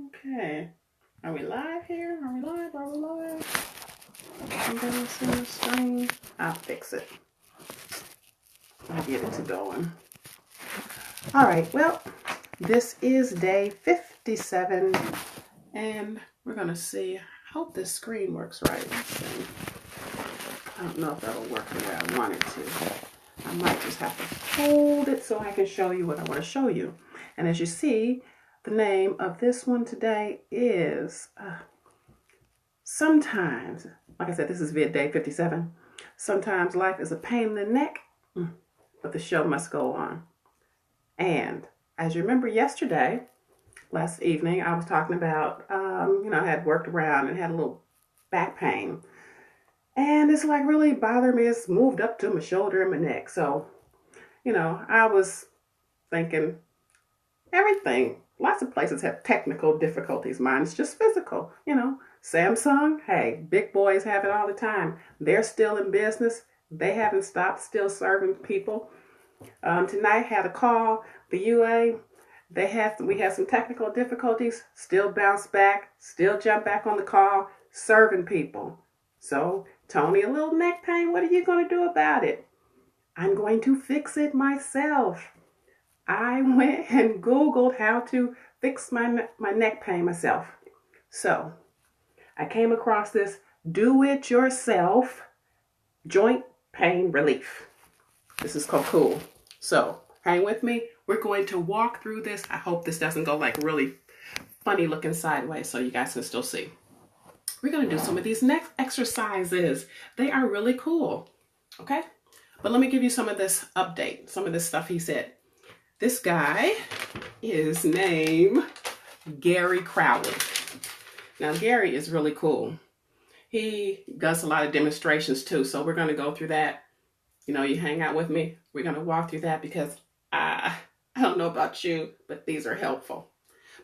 Okay. Are we live here? Are we live? Are we live? Somebody see the screen? I'll fix it. I'll get it to going. All right. Well, this is day 57, and we're gonna see. I hope this screen works right. Let's see. I don't know if that'll work the way I want it to. I might just have to hold it so I can show you what I want to show you. And as you see, the name of this one today is Sometimes, like I said, this is vid day 57. Sometimes life is a pain in the neck, but the show must go on. And as you remember yesterday, last evening, I was talking about, I had worked around and had a little back pain. And it's like really bothering me. It's moved up to my shoulder and my neck. So, I was thinking everything. Lots of places have technical difficulties. Mine is just physical. Samsung, hey, big boys have it all the time. They're still in business. They haven't stopped, still serving people. Tonight had a call. The UA, we had some technical difficulties. Still bounce back. Still jump back on the call, serving people. So, Tony, a little neck pain. What are you going to do about it? I'm going to fix it myself. I went and Googled how to fix my neck pain myself. So, I came across this do-it-yourself joint pain relief. This is called cool. So, hang with me. We're going to walk through this. I hope this doesn't go like really funny looking sideways so you guys can still see. We're going to do some of these neck exercises. They are really cool. Okay? But let me give you some of this update, some of this stuff he said. This guy is named Gary Crowley. Now, Gary is really cool. He does a lot of demonstrations too, so we're going to go through that. You hang out with me. We're going to walk through that because I don't know about you, but these are helpful.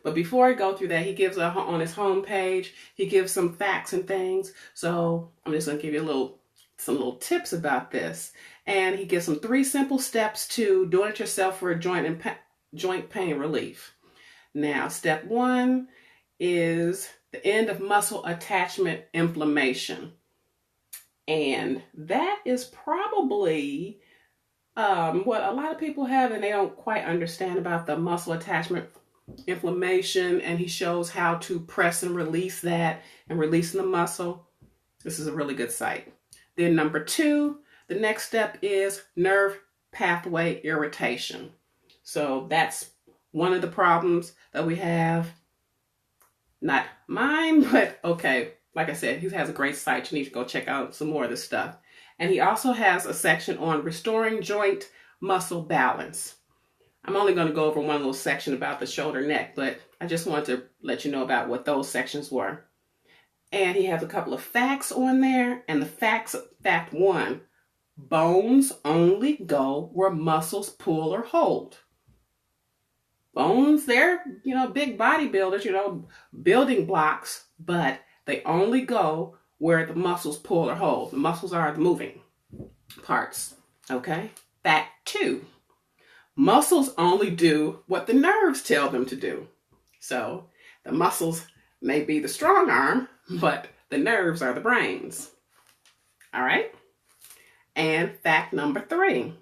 But before I go through that, he gives on his homepage, he gives some facts and things. So I'm just going to give you some little tips about this. And he gives some 3 simple steps to doing it yourself for a joint pain relief. Now, step 1 is the end of muscle attachment inflammation. And that is probably what a lot of people have, and they don't quite understand about the muscle attachment inflammation. And he shows how to press and release that and releasing the muscle. This is a really good site. Then number 2, the next step is nerve pathway irritation. So that's one of the problems that we have. Not mine, but okay. Like I said, he has a great site. You need to go check out some more of this stuff. And he also has a section on restoring joint muscle balance. I'm only going to go over one little section about the shoulder neck, but I just wanted to let you know about what those sections were. And he has a couple of facts on there. And the fact 1, bones only go where muscles pull or hold. Bones, they're, big bodybuilders, building blocks, but they only go where the muscles pull or hold. The muscles are the moving parts, okay? Fact 2, muscles only do what the nerves tell them to do. So the muscles may be the strong arm, but the nerves are the brains. All right? And fact number 3,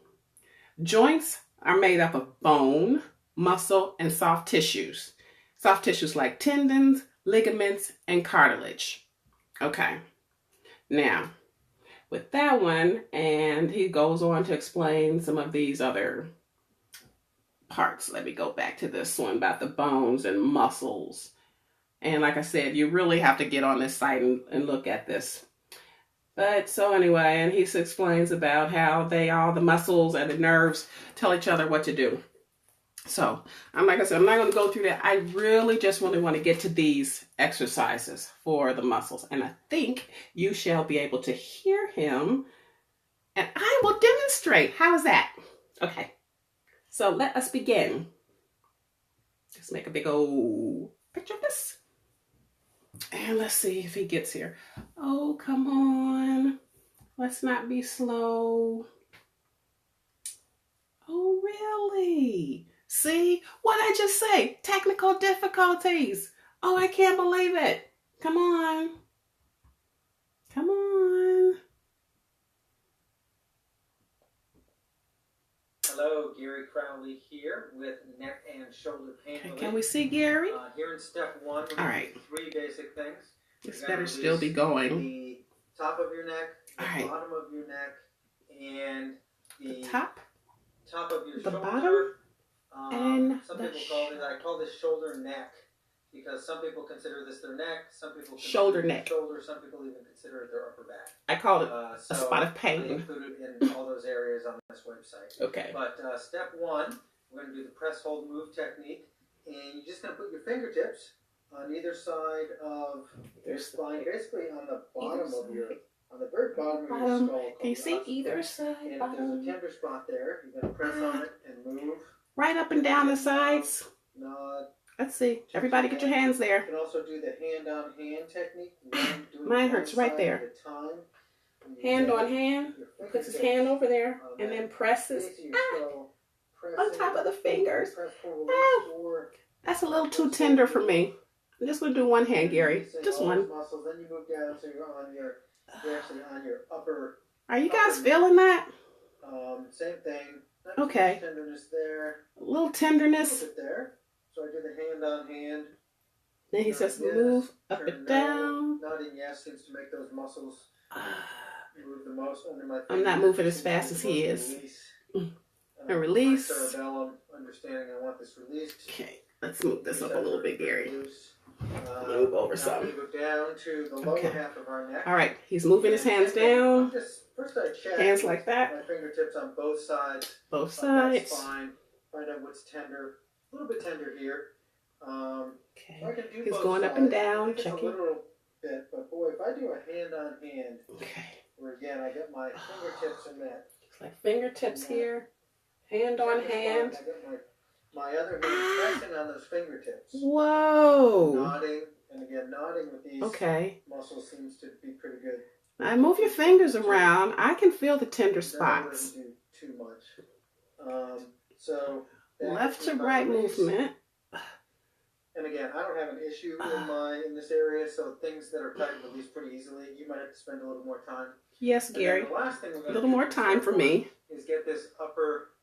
joints are made up of bone, muscle, and soft tissues. Soft tissues like tendons, ligaments, and cartilage. Okay. Now, with that one, and he goes on to explain some of these other parts. Let me go back to this one about the bones and muscles. And like I said, you really have to get on this site and look at this. But so anyway, and he explains about how the muscles and the nerves tell each other what to do. So, like I said, I'm not going to go through that. I really just want to get to these exercises for the muscles. And I think you shall be able to hear him. And I will demonstrate. How's that? Okay. So, let us begin. Let's make a big old picture of this. And let's see if he gets here. Oh, come on. Let's not be slow. Oh, really? See, what I just say? Technical difficulties. Oh, I can't believe it. Come on. Come on. Hello, Gary Crowley here with neck and shoulder pain relief. Can we see Gary? Here in step one, we're going to do 3 basic things. This better still be going. The top of your neck, the All bottom of your neck, and the top of your the shoulder. Bottom, and some people I call this shoulder neck because some people consider this their neck, some people consider shoulder it neck. Shoulder, some people even consider it their upper back. I call it a spot of pain. I included in all those areas on this website. Okay. But step one, we're going to do the press, hold, move technique, and you're just going to put your fingertips on either side of your spine, basically on the bottom of your, on the very bottom of your skull. Can you see either side? And if there's a tender spot there, you're going to press on it and move. Right up and down the sides. Nod. Let's see. Everybody get your hands there. You can also do the hand-on-hand technique. Mine hurts right there. Hand on hand. Puts his hand over there and then presses on top of the fingers. Ah, that's a little too tender for me. I'm just going to do one hand, Gary. Just one. Then you move down so you're actually on your upper. Are you guys feeling that? Same thing. Okay. Tenderness there. A little tenderness. A little bit there. So I do the hand on hand. Then he says move up and down. Nodding yes seems to make those muscles move the most under my fingers. I'm not moving as fast as he is. And release. My cerebellum, understanding I want this released. Okay, let's move this up a little bit, Gary. Move over some. We go down to the lower half of our neck. All right, he's moving his hands down. First I check. Hands like that. My fingertips on both sides. Both sides. Spine. Find out what's tender. A little bit tender here. Okay. So I can do he's both going sides. up and down, Just checking. a little bit, but boy, if I do a hand on hand, okay. where again I get my fingertips in that. It's like fingertips here, hand on hand. I get my other hand pressing on those fingertips. Whoa. Nodding, and again nodding with these muscles seems to be pretty good. I move your fingers around. I can feel the tender spots. Doesn't do too much. So left to right movement. And again, I don't have an issue in this area, so things that are tight release pretty easily. You might have to spend a little more time. Yes, Gary. The last thing we're going a little more time for me. Is get this upper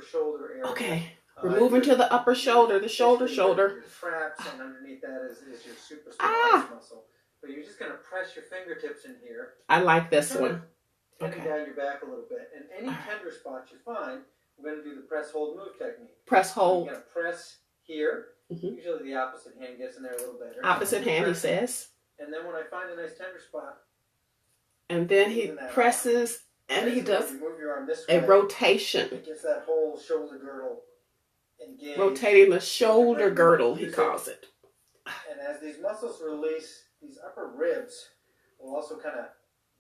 shoulder area. Okay. We're moving to the upper shoulder, the shoulder. Your traps, and underneath that is your supraspinatus muscle. But you're just going to press your fingertips in here. I like this one. Tending down your back a little bit. And any tender spots you find, we're going to do the press, hold, move technique. Press, hold. You're going to press here. Usually the opposite hand gets in there a little better. Opposite hand, he says. And then when I find a nice tender spot. And then he presses and he does move your arm this way, a rotation. It gets that whole shoulder girdle engaged. Rotating the shoulder girdle, he calls it. And as these muscles release, these upper ribs will also kind of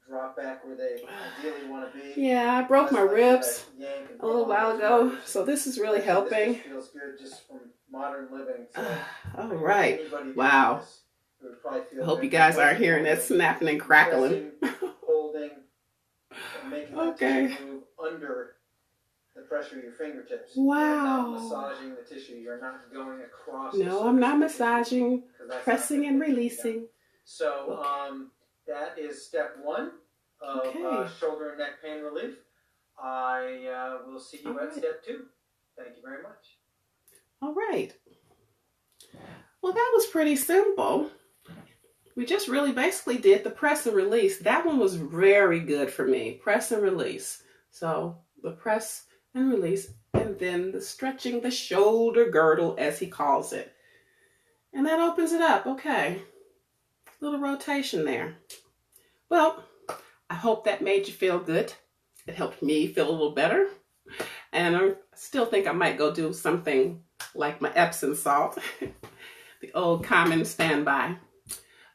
drop back where they ideally want to be. Yeah, I broke my ribs a little while ago, so this is really helping. This feels good just from modern living. So all right. Wow. I hope you guys aren't hearing that snapping and crackling. Holding, and making that tissue move under the pressure of your fingertips. Wow. You're not massaging the tissue. You're not going across. No, I'm not massaging. Pressing and releasing. So that is step one of shoulder and neck pain relief. I will see you at step 2. Thank you very much. All right. Well, that was pretty simple. We just really basically did the press and release. That one was very good for me. Press and release. So the press and release, and then the stretching the shoulder girdle, as he calls it. And that opens it up. Okay. Little rotation there. Well, I hope that made you feel good. It helped me feel a little better. And I still think I might go do something like my Epsom salt. The old common standby.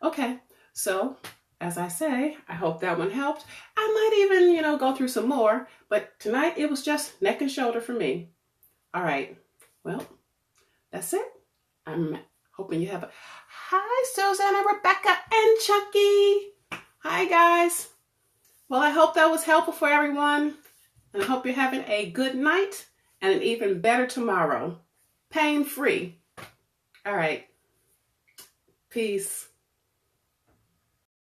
Okay, so as I say, I hope that one helped. I might even, go through some more. But tonight it was just neck and shoulder for me. All right. Well, that's it. I'm hoping you have a... Hi, Susanna, Rebecca, and Chucky. Hi, guys. Well, I hope that was helpful for everyone. And I hope you're having a good night and an even better tomorrow. Pain-free. All right. Peace.